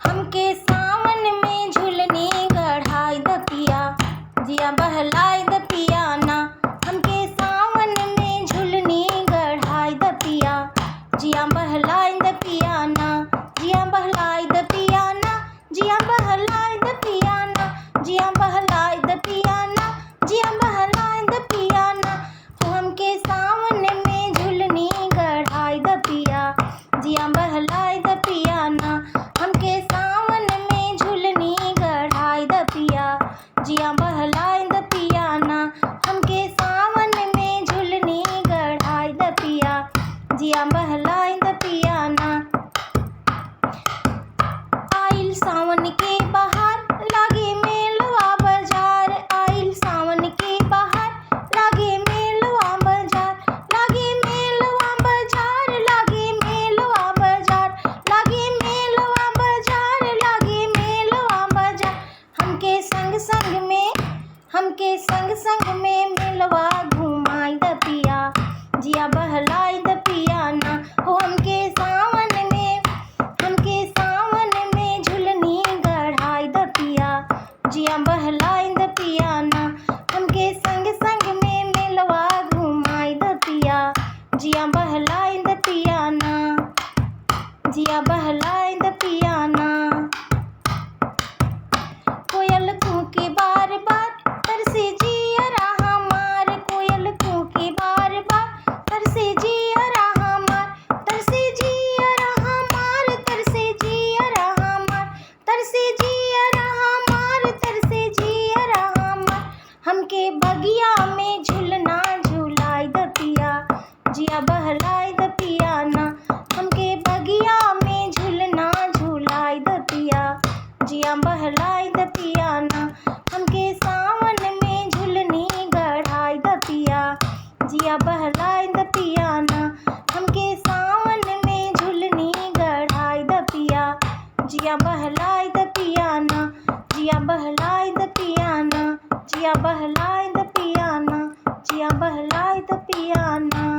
हमके सावन में झुलनी गढ़ाई द पिया, जिया बहलाई द पिया ना। हमके सावन में झुलनी गढ़ाई द पिया, जिया बहलाई द पिया ना। जिया बहलाई द पिया ना, जिया बहलाई द पिया ना, जिया बहलाई द पिया ना, जिया बहलाई द पिया ना। हमके सावन में झुलनी गढ़ाई द पिया, जिया बहलाई द पिया ना। हमके सावन में झुलनी गढ़ाई द पिया, जिया बहलाई द पिया ना। हमके सावन में झुलनी गढ़ाई द पिया, जिया बहलाई द पिया ना। आइल सावन के बहार लागे मेलवा बाजार, आइल सावन के बहार लागे मेलवा बाजार, लागे मेलवा बाजार, लागे मेलवा बाजार, लागे मेलवा बाजार, लागे मेलवा बाजार। हमके संग संग में, हमके संग संग में मेलवा घुमाई द पिया, जिया बहलाई द पिया ना। हो हमके सावन में, हमके सावन में झुलनी गढ़ाई द पिया, जिया बहलाई द पिया ना। हमके संग संग में मेलवा घुमाई द पिया, जिया बहलाई द पिया ना, जिया बहलाई द पिया ना। कोयल कूके बार बार तरसे जियरा हमार, कोयल कूके बार बार तरसे जियरा हमार, तरसे जियरा हमार, तरसे जियरा हमार, तरसे जियरा हमार, तरसे जियरा हमार। हमके बगिया में झुलना झुलाई द पिया, जिया बहलाई द पिया ना। हमके बगिया में झुलना झुलाई द पिया, जिया बहलाई द पिया ना। हमके सावन में झुलनी गढ़ाई द पिया, जिया बहलाई द पिया ना। हमके सावन में झुलनी गढ़ाई द पिया, जिया बहलाई द पिया ना, जिया बहलाई द पिया ना, जिया बहलाई द पिया ना, जिया बहलाई द पिया ना।